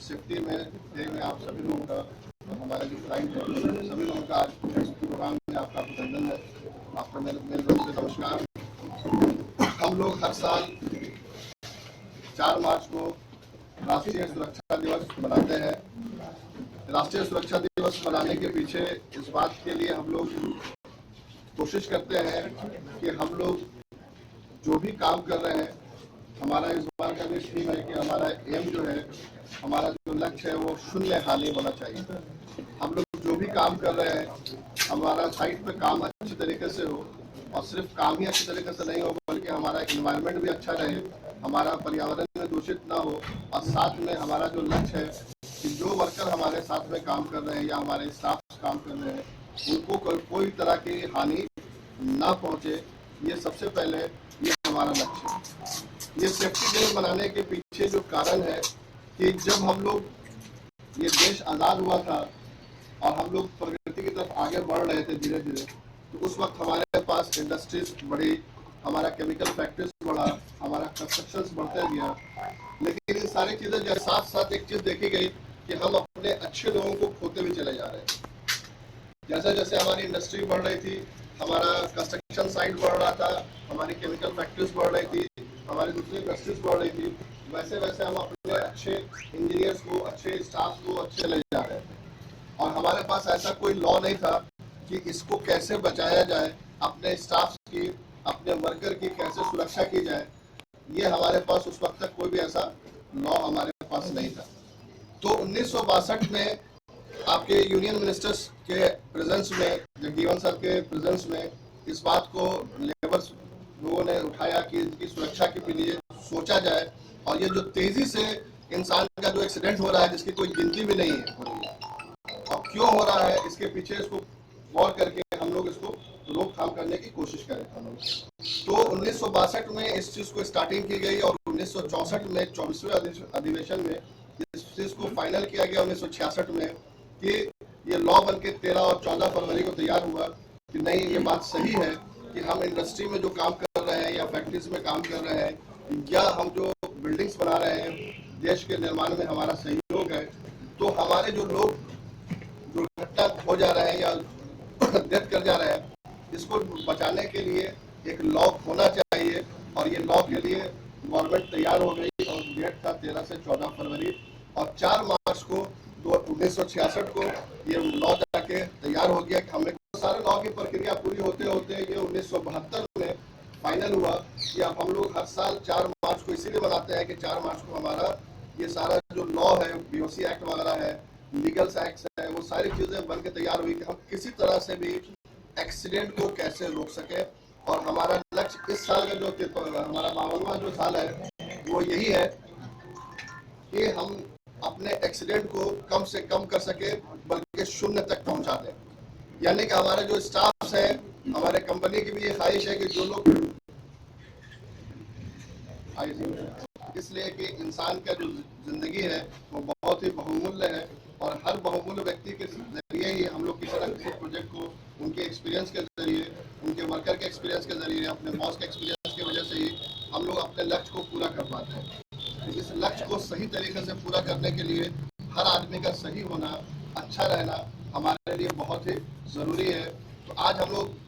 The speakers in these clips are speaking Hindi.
सेफ्टी में आप सभी लोगों का, हमारा जो क्लाइंट है सभी लोगों का आज प्रोग्राम में आपका अभिनंदन है। आपका मेरे तरफ से नमस्कार। हम लोग हर साल 4 मार्च को राष्ट्रीय सुरक्षा दिवस मनाते हैं। राष्ट्रीय सुरक्षा दिवस मनाने के पीछे इस बात के लिए हम लोग कोशिश करते हैं कि हम लोग जो भी काम कर रहे हैं, हमारा इस बार का भी थीम है कि हमारा एम जो है, हमारा जो लक्ष्य है वो शून्य हानि होना चाहिए। हम लोग जो भी काम कर रहे हैं, हमारा साइट पे काम अच्छी तरीके से हो, और सिर्फ काम ही अच्छी तरीके से नहीं हो बल्कि हमारा इन्वायरमेंट भी अच्छा रहे, हमारा पर्यावरण में दूषित ना हो, और साथ में हमारा जो लक्ष्य है कि जो वर्कर हमारे साथ में काम कर रहे हैं या हमारे स्टाफ काम कर रहे हैं उनको कोई तरह की हानि ना पहुंचे, ये सबसे पहले ये हमारा लक्ष्य है। ये सेफ्टी डे मनाने के पीछे जो कारण है कि जब हम लोग, ये देश आज़ाद हुआ था और हम लोग प्रगति की तरफ आगे बढ़ रहे थे धीरे धीरे, तो उस वक्त हमारे पास इंडस्ट्रीज बढ़ी, हमारा केमिकल फैक्ट्रीज बढ़ा, हमारा कंस्ट्रक्शन बढ़ते गया। लेकिन इन सारी चीज़ें जो साथ साथ एक चीज़ देखी गई कि हम अपने अच्छे लोगों को खोते भी चले जा रहे हैं। जैसे जैसे हमारी इंडस्ट्री बढ़ रही थी, हमारा कंस्ट्रक्शन साइट बढ़ रहा था, हमारी केमिकल फैक्ट्रीज बढ़ रही थी, हमारी दूसरी इंडस्ट्रीज बढ़ रही थी, वैसे वैसे हम अपने अच्छे इंजीनियर्स को, अच्छे स्टाफ को अच्छे ले जा रहे थे। और हमारे पास ऐसा कोई लॉ नहीं था कि इसको कैसे बचाया जाए, अपने स्टाफ की, अपने वर्कर की कैसे सुरक्षा की जाए। ये हमारे पास उस वक्त तक कोई भी ऐसा लॉ हमारे पास नहीं था। तो 1962 में आपके यूनियन मिनिस्टर्स के प्रेजेंस में, जगजीवन सर के प्रेजेंस में इस बात को लेबर लोगों ने उठाया कि इनकी सुरक्षा के लिए सोचा जाए। और ये जो तेजी से इंसान का जो एक्सीडेंट हो रहा है जिसकी कोई गिनती भी नहीं हो रही है, और क्यों हो रहा है इसके पीछे इसको गौर करके हम लोग इसको रोकथाम करने की कोशिश करें हम लोग। तो 1962 में इस चीज़ को स्टार्टिंग की गई और 1964 में 24वें अधिवेशन में इस चीज़ को फाइनल किया गया 1966 में कि ये लॉ बन के 13 और 14 फरवरी को तैयार हुआ कि नहीं, ये बात सही है कि हम इंडस्ट्री में जो काम कर रहे हैं या फैक्ट्रीज में काम कर रहे हैं या हम जो बिल्डिंग्स बना रहे हैं, देश के निर्माण में हमारा सहयोग है। तो हमारे जो लोग दुर्घटना हो जा रहे हैं या डेथ कर जा रहे हैं, इसको बचाने के लिए एक लॉ होना चाहिए। और ये लॉ के लिए गवर्नमेंट तैयार हो गई और डेट था 13 से 14 फरवरी, और 4 मार्च को 1966 को ये लॉ जाके तैयार हो गया। कि हमें सारे लॉ की प्रक्रिया पूरी होते होते ये 1972 में फाइनल हुआ कि अब हम लोग हर साल 4 मार्च को इसीलिए मनाते हैं कि 4 मार्च को हमारा ये सारा जो लॉ है, बीओसी एक्ट वगैरह है, लीगल एक्ट है, वो सारी चीज़ें बन के तैयार हुई कि हम किसी तरह से भी एक्सीडेंट को कैसे रोक सके। और हमारा लक्ष्य इस साल का जो हमारा 52वां जो साल है वो यही है कि हम अपने एक्सीडेंट को कम से कम कर सके, बल्कि शून्य तक पहुंचा दें। यानी कि हमारे जो स्टाफ है, हमारे कंपनी की भी ये ख्वाहिश है कि जो लोग, इसलिए कि इंसान का जो जिंदगी है वो बहुत ही बहुमूल्य है, और हर बहुमूल्य व्यक्ति के जरिए ही हम लोग किसी न किसी प्रोजेक्ट को उनके एक्सपीरियंस के जरिए, उनके वर्कर के एक्सपीरियंस के जरिए, अपने बॉस के एक्सपीरियंस की वजह से ही हम लोग अपने लक्ष्य को पूरा कर पाते हैं। तो इस लक्ष्य को सही तरीके से पूरा करने के लिए हर आदमी का सही होना, अच्छा रहना हमारे लिए बहुत ही ज़रूरी है। तो आज हम लोग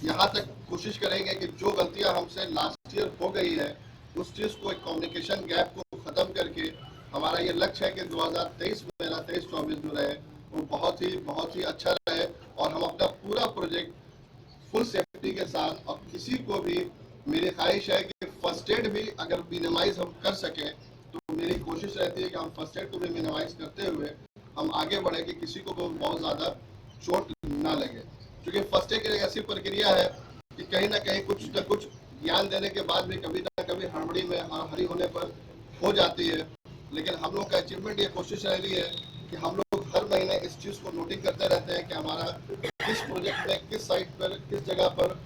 यहाँ तक कोशिश करेंगे कि जो गलतियाँ हमसे लास्ट ईयर हो गई है उस चीज़ को, एक कम्युनिकेशन गैप को ख़त्म करके हमारा ये लक्ष्य है कि 2023 मेरा 23-24 जो रहे वो बहुत ही अच्छा रहे, और हम अपना पूरा प्रोजेक्ट फुल सेफ्टी के साथ, और किसी को भी मेरी ख्वाहिश है कि फर्स्ट एड भी अगर मिनिमाइज हम कर सकें, तो मेरी कोशिश रहती है कि हम फर्स्ट एड को भी मिनिमाइज करते हुए हम आगे बढ़े कि किसी को बहुत ज़्यादा चोट ना लगे। क्योंकि फर्स्ट एड एक ऐसी प्रक्रिया है कि कहीं ना कहीं कुछ न कुछ ज्ञान देने के बाद भी कभी ना कभी हड़बड़ी में हरी होने पर हो जाती है। लेकिन हम लोग का अचीवमेंट ये कोशिश रह रही है कि हम लोग हर महीने इस चीज़ को नोटिंग करते रहते हैं कि हमारा किस प्रोजेक्ट में, किस साइट पर, किस जगह पर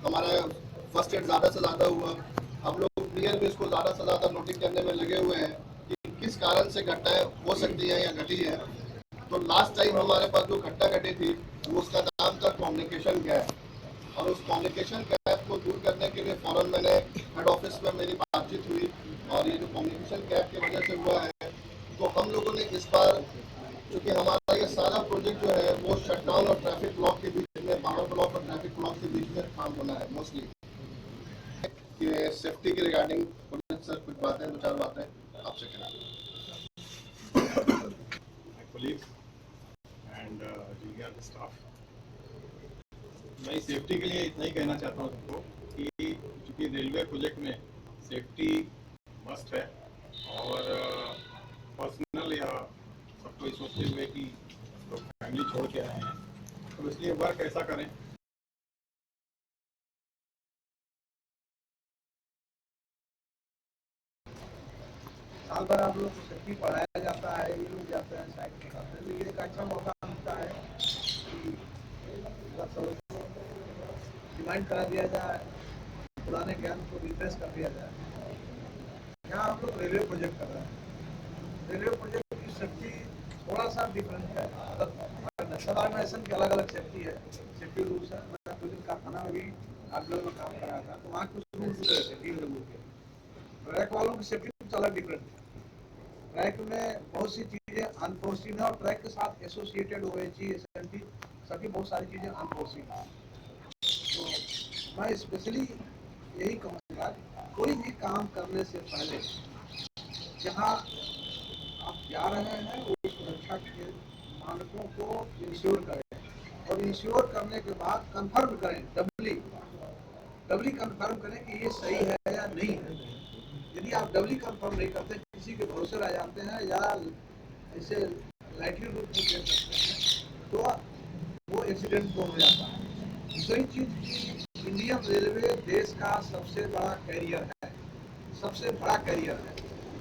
हमारा फर्स्ट एड ज़्यादा से ज़्यादा हुआ। हम लोग क्लियर भी इसको ज़्यादा से ज़्यादा नोटिस करने में लगे हुए हैं कि किस कारण से घटनाएं हो सकती हैं या घटी है। तो लास्ट टाइम हमारे पास जो घटना घटी थी वो उसका नाम था कम्युनिकेशन गैप, और उस कम्युनिकेशन गैप को दूर करने के लिए फ़ौरन मैंने हेड ऑफिस में मेरी बातचीत हुई, और ये जो कम्युनिकेशन गैप की वजह से हुआ है तो हम लोगों ने इस बार, क्योंकि हमारा ये सारा प्रोजेक्ट जो है वो शटडाउन और ट्रैफिक ब्लॉक के बीच में, पावर ब्लॉक और ट्रैफिक ब्लॉक के बीच में काम होना है मोस्टली। ये सेफ्टी के रिगार्डिंग सर कुछ बातें, दो चार बातें आपसे कहना। colleagues and junior staff, मैं सेफ्टी के लिए इतना ही कहना चाहता हूँ सबको कि चूँकि रेलवे प्रोजेक्ट में सेफ्टी मस्ट है, और पर्सनल या सबको ये सोचते हुए कि लोग फैमिली छोड़ के आए हैं, तो इसलिए वर्क ऐसा करें। साल भर आप लोग को सेफ्टी पढ़ाया जाता है, ये लोग जाते हैं साइड बताते हैं, तो ये एक अच्छा मौका मिलता है कि रिमाइंड करा दिया जाए, पुराने ज्ञान को रिफ्रेश कर दिया जाए। यहाँ आप लोग रेलवे प्रोजेक्ट कर रहे हैं, रेलवे प्रोजेक्ट की सेफ्टी थोड़ा सा डिफरेंट है। नक्सल ऑर्गेनाइजेशन की अलग अलग सेफ्टी है, सेफ्टी रूल्स है। मैं कुछ दिन कारखाना में भी आर्टिलर में काम कर रहा था, तो वहाँ कुछ रूल्स थे सेफ्टी लोगों के। ट्रैक वालों की सेफ्टी अलग डिफरेंट है। ट्रैक में बहुत सी चीजें अनफोर्सिन है, और ट्रैक के साथ एसोसिएटेड ओएची एसएनटी सभी बहुत सारी चीजें अनफोर्सिन है। तो मैं स्पेशली यही कहूँगा, कोई भी काम करने से पहले जहाँ आप जा रहे हैं वो सुरक्षा के मानकों को इंश्योर करें, और इंश्योर करने के बाद कंफर्म करें, डबली कंफर्म करें कि ये सही है या नहीं है। यदि आप डबली कंफर्म नहीं करते, किसी के भरोसे रह जाते हैं या ऐसे लाइटली रूप में दे सकते हैं, तो वो एक्सीडेंट हो जाता है। दूसरी चीज, इंडियन रेलवे देश का सबसे बड़ा कैरियर है, सबसे बड़ा कैरियर है।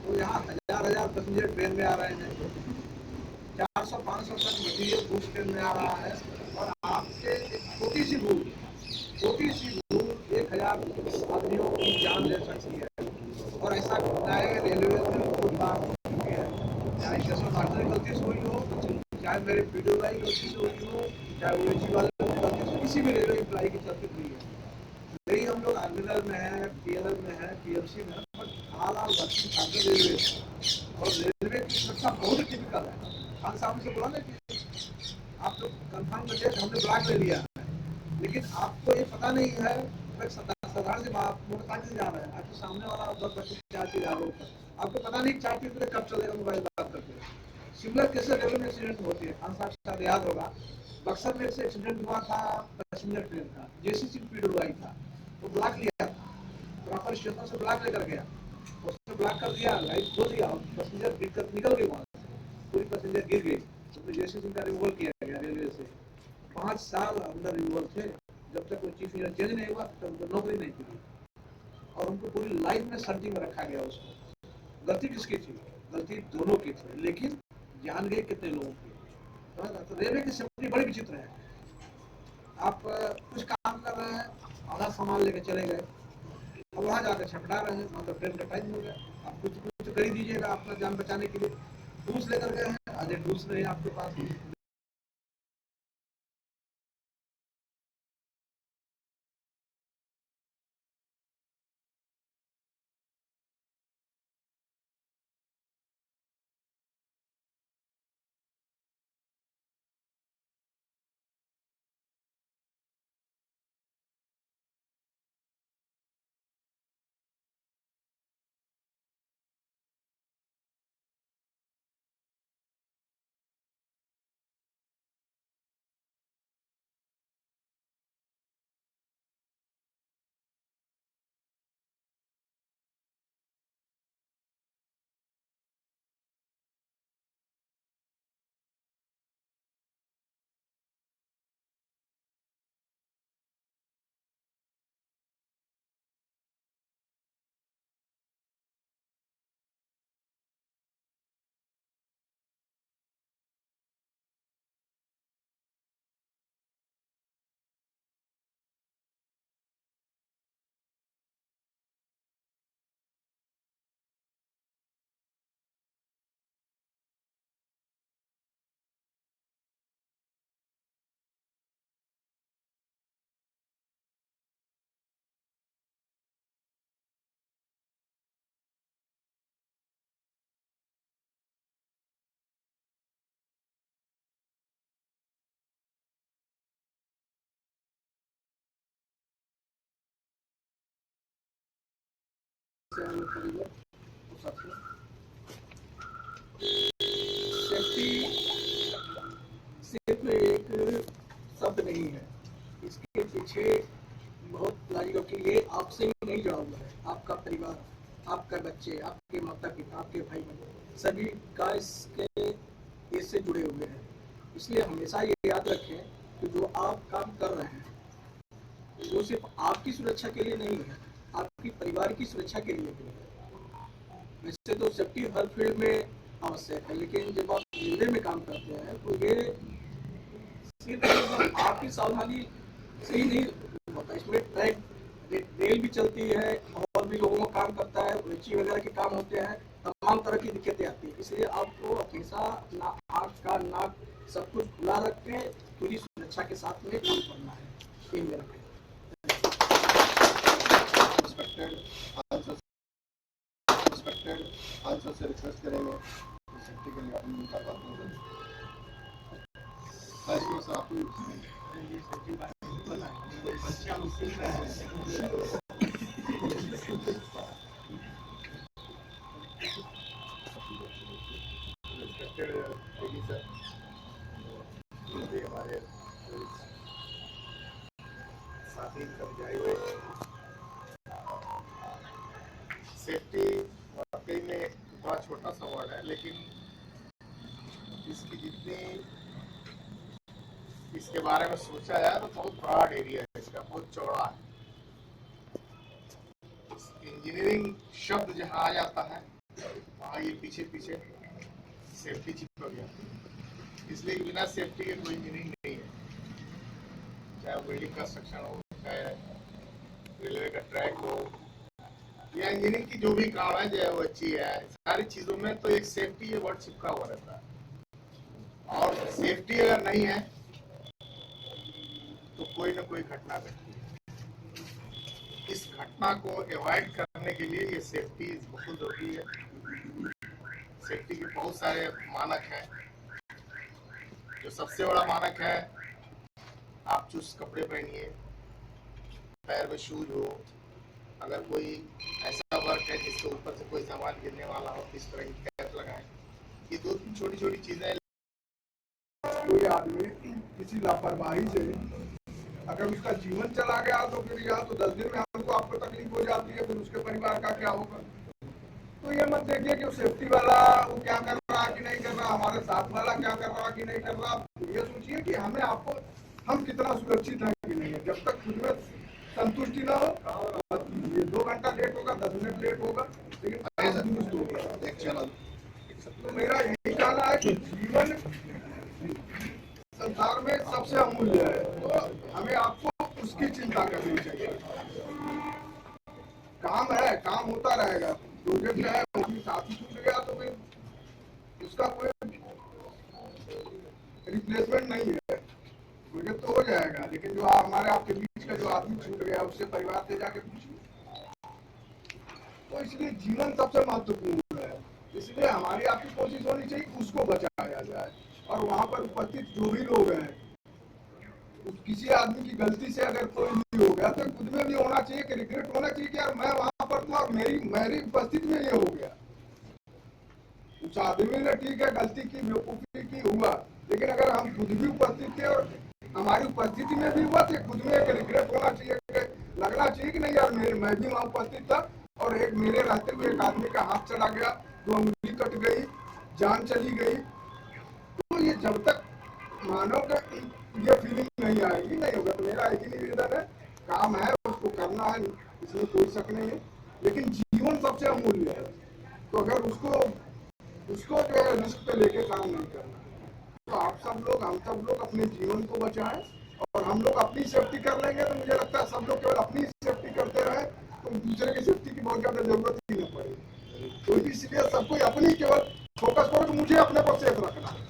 तो यहाँ हजार हजार पैसेंजर ट्रेन में आ रहे हैं, 400-500 टन मटीरियल गुड्स ट्रेन में आ रहा है, और आपसे एक छोटी सी भूल 1000 आदमियों की जान ले सकती है। और ऐसा घटनाएं रेलवे में बहुत बार हो चुकी है, चाहे स्टेशन मास्टर की गलती से हुई हो, चाहे मेरे वीडियो की गलती से हुई हो, चाहे ओएसी वाले की गलती से, किसी भी रेलवे एम्प्लॉई की गलती हुई है। यही हम लोग आर्मिनल में है, पीएलएल में है, पीएमसी में है, but all are working under railway. और रेलवे की सुरक्षा बहुत टिपिकल है। खान साहब से बोला ना कि आप लोग कंफर्म कर लिया, हमने ब्लॉक ले लिया, लेकिन आपको ये पता नहीं है। साधारण सी बात, मोटरसाइकिल से जा रहे हैं, आपके सामने वाला 10-25 चाय पी रहा है, आपको पता नहीं चाय पी कब चलेगा मोबाइल बात करके। सिमिलर केसेस रेलवे में एक्सीडेंट होती है। खान साहब शायद याद होगा, बक्सर में से एक्सीडेंट हुआ था पैसेंजर ट्रेन का, जेसीसी पीडब्ल्यूआई था, वो ब्लॉक लिया था, प्रॉपर स्टेशन से ब्लॉक लेकर गया, उसने ब्लॉक कर दिया, लाइट खो दिया, पैसेंजर दिक्कत निकल गई, वहां से पूरी पैसेंजर गिर गई, तो जेसीसी का रिमूवल किया गया रेलवे से। 5 साल अंदर रिमूवल थे, जब तक वो चीफ इंजीनियर चेंज नहीं हुआ तब उनको नौकरी नहीं मिली, और उनको पूरी लाइफ में सर्दी में रखा गया। उसको गलती किसकी थी? गलती दोनों की थी, लेकिन जान गए कितने लोगों की। तो रेलवे की सेफ्टी बड़ी विचित्र है। आप कुछ काम कर रहे हैं, आधा सामान लेकर चले गए, और वहां जाकर छपटा रहे हैं, मतलब ट्रेन का टाइम हो गया। आप कुछ कुछ कर ही दीजिएगा अपना जान बचाने के लिए। टूल्स लेकर गए हैं, आधे टूल्स नहीं आपके पास, से आए लोग करेंगे तो सबसे सेफ्टी सिर्फ एक शब्द नहीं है, इसके पीछे बहुत लाजिक कि ये आपसे ही नहीं जुड़ा हुआ है, आपका परिवार, आपका बच्चे, आपके माता पिता, आपके भाई बहन सभी का इससे जुड़े हुए हैं। इसलिए हमेशा ये याद रखें कि जो आप काम कर रहे हैं वो सिर्फ आपकी सुरक्षा के लिए नहीं है, आपकी परिवार की सुरक्षा के लिए भी है। वैसे तो सेफ्टी हर फील्ड में आवश्यक है, लेकिन जब आप रेलवे में काम करते हैं तो ये सिर्फ आपकी सावधानी से ही नहीं होता, इसमें ट्रैक रेल भी चलती है और भी लोगों का काम करता है, रुचि वगैरह के काम होते हैं, तमाम तरह की दिक्कतें आती हैं। इसलिए आपको हमेशा अपना आँख का नाक सब कुछ खुला रख के पूरी सुरक्षा के साथ में काम करना है। ये मेरा कहना है। से रिक्वेस्ट करेंगे सेफ्टी के लिए अपनी कर पाते हैं सर आपको हमारे साथी कर्मचारी हुए सेफ्टी वाकई में बड़ा छोटा सा वर्ड है, लेकिन इसकी जितनी इसके बारे में सोचा जाए तो बहुत ब्रॉड एरिया है, इसका बहुत चौड़ा है। इंजीनियरिंग शब्द जहाँ आ जाता है वहाँ ये पीछे पीछे सेफ्टी चिपक गया, इसलिए बिना सेफ्टी के कोई इंजीनियरिंग नहीं है, चाहे बिल्डिंग कंस्ट्रक्शन हो, चाहे रेलवे का ट्रैक हो, या इंजीनियरिंग की जो भी काम है जो वो अच्छी है, सारी चीजों में तो एक सेफ्टी ये वर्ड चिपका हुआ रहता है। और सेफ्टी अगर नहीं है तो कोई ना कोई घटना घटती है। इस घटना को अवॉइड करने के लिए ये सेफ्टी बहुत जरूरी है। सेफ्टी के बहुत सारे मानक हैं। जो सबसे बड़ा मानक है, आप चुस्त कपड़े पहनिए, पैर में शूज हो, अगर कोई ऐसा वर्क है जिसके ऊपर से कोई सामान गिरने वाला हो इस तरह की कैप लगाएं। ये दो तीन छोटी छोटी चीजें। कोई आदमी किसी लापरवाही से अगर उसका जीवन चला गया तो फिर या तो 10 दिन में हमको आपको तकलीफ हो जाती है, फिर उसके परिवार का क्या होगा। तो ये मत देखिए कि सेफ्टी वाला वो क्या कर रहा कि नहीं कर रहा, हमारे साथ वाला क्या कर रहा कि नहीं कर रहा। ये सोचिए कि हमें आपको हम कितना सुरक्षित है कि नहीं है। जब तक खुद में संतुष्टि ना हो, ये 2 घंटा लेट होगा, 10 मिनट लेट होगा, लेकिन दुरुस्त होगा। तो मेरा यही कहना है कि जीवन संसार में सबसे अमूल्य है, तो हमें आपको उसकी चिंता करनी चाहिए। काम है, काम होता रहेगा, प्रोजेक्ट है, उसकी साथी छूट गया तो फिर उसका कोई रिप्लेसमेंट नहीं है, प्रोजेक्ट तो हो जाएगा, लेकिन जो हमारे आपके बीच का जो आदमी छूट गया उससे परिवार से जाके पूछिए। तो इसलिए जीवन सबसे महत्वपूर्ण है, इसलिए हमारी आपकी कोशिश होनी चाहिए उसको बचाया जाए। और वहाँ पर उपस्थित जो भी लोग हैं, किसी आदमी की गलती से अगर कोई भी हो गया तो खुद में भी होना चाहिए कि रिग्रेट होना चाहिए कि यार मैं वहां पर था और मेरी उपस्थिति में ये हो गया। उस आदमी ने ठीक है गलती की, बेवकूफी की, हुआ, लेकिन अगर हम खुद भी उपस्थित थे और हमारी उपस्थिति में भी हुआ तो खुद में एक रिग्रेट होना चाहिए, लगना चाहिए कि नहीं यार मैं भी वहां उपस्थित था और एक मेरे रहते हुए एक आदमी का हाथ चला गया, 2 उंगली कट गई, जान चली गई। तो ये जब तक मानव का ये फीलिंग नहीं आएगी नहीं होगा। तो मेरा एक ही निवेदन है, काम है उसको करना है, इसमें कोई शक नहीं है, लेकिन जीवन सबसे अमूल्य है। तो अगर उसको जो है रिस्क पे लेके काम नहीं करना, तो आप सब लोग, हम सब लोग अपने जीवन को बचाएं और हम लोग अपनी सेफ्टी कर लेंगे। तो मुझे लगता है सब लोग केवल अपनी सेफ्टी करते रहे तो दूसरे की सेफ्टी की बहुत ज्यादा जरूरत ही नहीं पड़ेगी। तो इसलिए सबको अपनी केवल फोकस करो कि मुझे अपने को सेफ रखना है।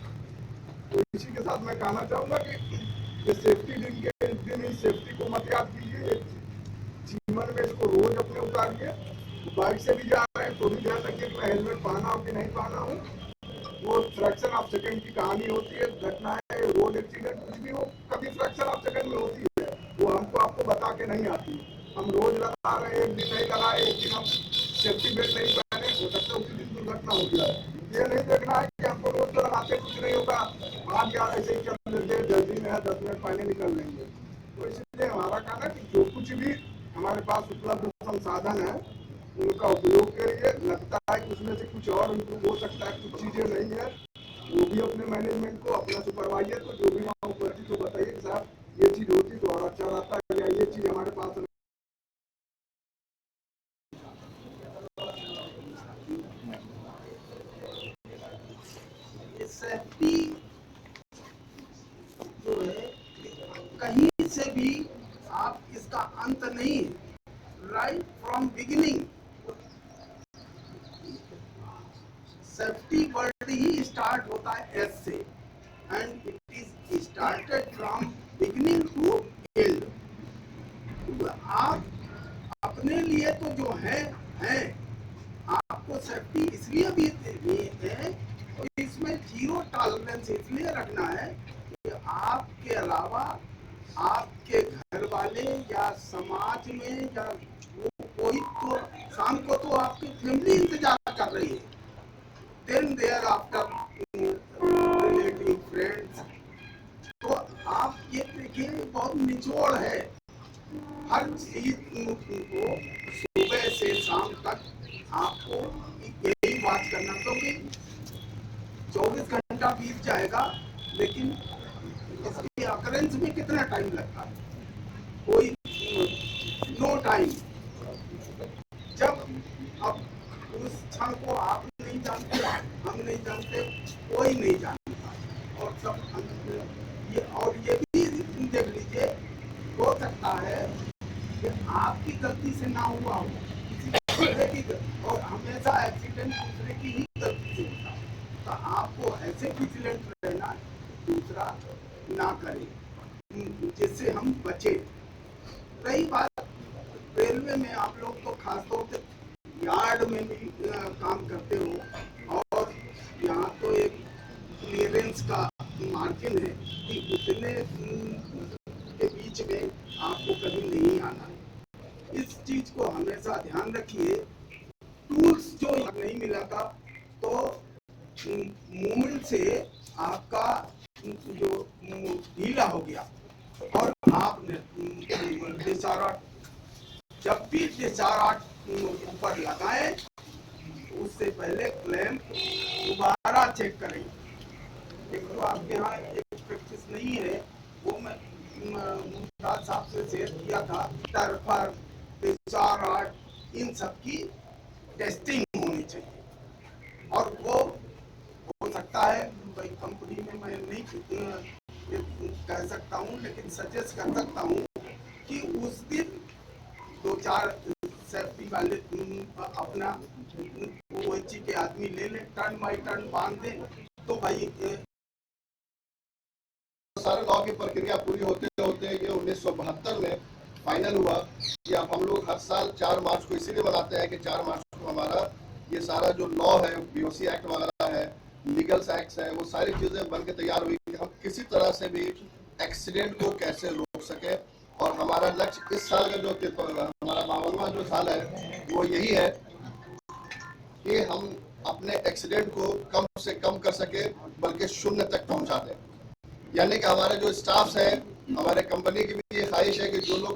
तो इसी के साथ मैं कहना चाहूंगा कि ये सेफ्टी दिन इस सेफ्टी को मत याद कीजिए, जीवन में इसको रोज अपने उतारिए। बाइक से भी जा रहे हैं तो भी ध्यान रखिए कि मैं हेलमेट पहना हूँ कि नहीं पहना हूँ। वो फ्रैक्शन ऑफ सेकंड की कहानी होती है, घटनाएं, रोड एक्सीडेंट कुछ भी हो, कभी फ्रैक्शन ऑफ सेकंड में होती है, वो हमको आपको बता के नहीं आती। हम रोज लगा रहे हैं, एक दिन नहीं लगा, एक दिन हम सेफ्टी बेल्ट नहीं पहने, हो सकता है उसी दिन दुर्घटना हो जाए। ये नहीं देखना है कि हमको रोड पर लगाते कुछ नहीं होगा, आज यार ऐसे ही चल लेते, जल्दी में है 10 मिनट पहले निकल लेंगे। तो इसलिए हमारा कहना है कि जो कुछ भी हमारे पास उपलब्ध संसाधन है उनका उपयोग करिए। लगता है कि उसमें से कुछ और इम्प्रूव हो सकता है, कुछ चीजें नहीं है, वो भी अपने मैनेजमेंट को, अपना सुपरवाइजर को, जो भी वहाँ उपस्थित को बताइए कि साहब ये चीज होती तो और अच्छा रहता है, या ये चीज हमारे पास नहीं। सेफ्टी जो है कहीं से भी आप इसका अंत नहीं, right from beginning safety word ही स्टार्ट होता है एस से, and it is started from beginning to end. आप अपने लिए तो जो है आपको सेफ्टी इसलिए भी देनी है और इसमें जीरो टॉलरेंस इसलिए रखना है कि आपके अलावा आपके घर वाले या समाज में या कोई तो शाम को तो आपकी फैमिली इंतजार कर रही है, then thereafter relative friends. तो आप ये देखिए बहुत निचोड़ है हर चीज को, सुबह से शाम तक आपको यही बात करना, क्योंकि 24 घंटा बीत जाएगा लेकिन इसकी अकरेंस में कितना टाइम लगता है, कोई नो टाइम। जब अब उस क्षण को आप नहीं जानते, हम नहीं जानते, कोई नहीं जानता, और सब ये भी देख लीजिए, हो सकता है कि आपकी गलती से ना हुआ हो, किसी दूसरे की, और हमेशा एक्सीडेंट दूसरे की ही गलती से होता है। तो आपको ऐसे विजिलेंट रहना दूसरा ना करे, जिससे हम बचे। रही बात रेलवे में, आप लोग तो खासतौर से यार्ड में भी काम करते हो, और यहाँ तो एक क्लियरेंस का मार्जिन है कि उतने के बीच में आपको कभी नहीं आना है। इस चीज को हमेशा ध्यान रखिए। टूल्स जो नहीं मिला था तो मूवमेंट से आपका जो ढीला हो गया, और आपने जब भी डिस्चार्ज ऊपर लगाए उससे पहले क्लैंप दोबारा चेक करें। एक तो आपके यहाँ एक प्रैक्टिस नहीं है, वो मैं मुमताज साहब से शेयर किया था, टर्फर, डिस्चार्ज, इन सब की टेस्टिंग होनी चाहिए। और वो हो सकता है भाई कंपनी में मैं नहीं कह सकता हूँ, लेकिन सजेस्ट कर सकता हूँ कि उस दिन 2-4 सेफ्टी वाले अपना OHG के आदमी ले ले, टर्न बाई टर्न बांध दे, तो भाई सारे लॉ की प्रक्रिया पूरी होते होते ये 1972 में फाइनल हुआ कि अब हम लोग हर साल 4 मार्च को इसीलिए मनाते हैं कि 4 मार्च को हमारा ये सारा जो लॉ है, BOC एक्ट वगैरह है, लीगल्स एक्ट है, वो सारी चीजें बन के तैयार हुई कि हम किसी तरह से भी एक्सीडेंट को कैसे रोक सके। और हमारा लक्ष्य इस साल का जो हमारा 52वां जो साल है वो यही है कि हम अपने एक्सीडेंट को कम से कम कर सके, बल्कि 0 तक पहुंचा दें। यानी कि हमारे जो स्टाफ है, हमारे कंपनी की भी ये ख्वाहिश है कि जो लोग,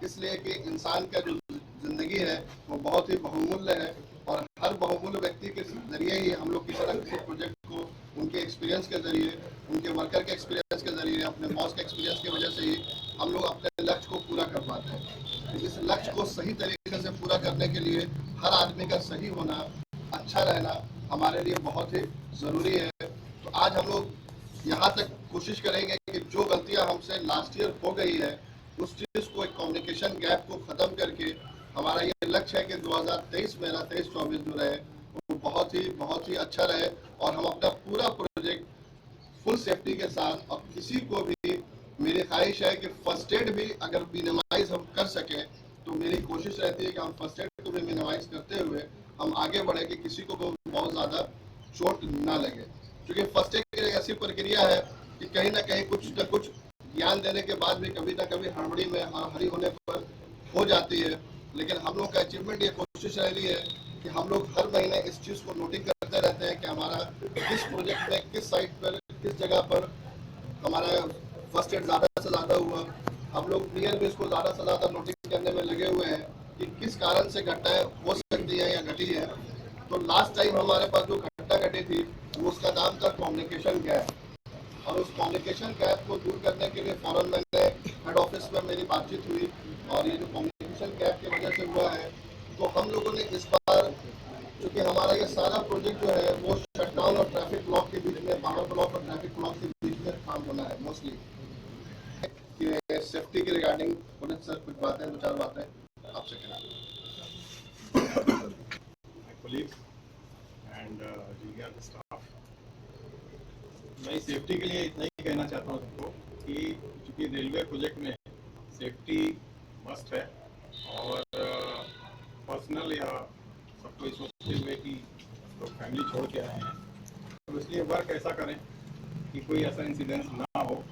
इसलिए कि इंसान का जो जिंदगी है वो बहुत ही बहुमूल्य है, और हर बहुमूल्य व्यक्ति के जरिए ही हम लोग किसी न किसी प्रोजेक्ट को उनके एक्सपीरियंस के जरिए, उनके वर्कर के एक्सपीरियंस के जरिए, अपने बॉस के एक्सपीरियंस की वजह से ही हम लोग अपने लक्ष्य को पूरा कर पाते हैं। इस लक्ष्य को सही तरीके से पूरा करने के लिए हर आदमी का सही होना, अच्छा रहना हमारे लिए बहुत ही ज़रूरी है। तो आज हम लोग यहाँ तक कोशिश करेंगे कि जो गलतियाँ हमसे लास्ट ईयर हो गई है उस चीज़ को, एक कम्युनिकेशन गैप को ख़त्म करके, हमारा ये लक्ष्य है कि 2023 मेरा 23-24 जो रहे वो बहुत ही अच्छा रहे, और हम अपना पूरा प्रोजेक्ट फुल सेफ्टी के साथ, और किसी को भी मेरी ख्वाहिश है कि फर्स्ट एड भी अगर मिनिमाइज हम कर सकें, तो मेरी कोशिश रहती है कि हम फर्स्ट एड को भी मिनिमाइज करते हुए हम आगे बढ़े कि किसी को बहुत ज़्यादा चोट ना लगे। क्योंकि फर्स्ट एड की ऐसी प्रक्रिया है कि कहीं ना कहीं कुछ न कुछ ज्ञान देने के बाद भी कभी ना कभी हड़बड़ी में, हरी होने पर हो जाती है, लेकिन हम लोग का अचीवमेंट ये कोशिश रह रही है कि हम लोग हर महीने इस चीज़ को नोटिंग करते रहते हैं कि हमारा किस प्रोजेक्ट में, किस साइट पर, किस जगह पर हमारा फर्स्ट एड ज़्यादा से ज़्यादा हुआ। हम लोग नियर में इसको ज़्यादा से ज़्यादा नोटिंग करने में लगे हुए हैं कि किस कारण से घटनाएं हो सकती है या घटी है। तो लास्ट टाइम हमारे पास जो घटना घटी थी वो उसका नाम था कम्युनिकेशन गैप, और उस कम्युनिकेशन गैप को दूर करने के लिए फौरन मैंने हेड ऑफिस में मेरी बातचीत हुई, और ये जो कम्युनिकेशन गैप की वजह से हुआ है, तो हम लोगों ने इस बार, क्योंकि हमारा ये सारा प्रोजेक्ट जो है वो शटडाउन और ट्रैफिक ब्लॉक के बीच में, पावर ब्लॉक और ट्रैफिक ब्लॉक के बीच में काम होना है मोस्टली। सेफ्टी के रिगार्डिंग पुलिस सर कुछ बातें, दो चार बातें आपसे करें। my colleagues and junior staff, मैं सेफ्टी के लिए इतना ही कहना चाहता हूँ सबको कि चूँकि रेलवे प्रोजेक्ट में सेफ्टी मस्ट है, और पर्सनल या सबको ये सोचते हुए कि लोग फैमिली छोड़ के आए हैं, तो इसलिए वर्क ऐसा करें कि कोई ऐसा इंसिडेंस ना हो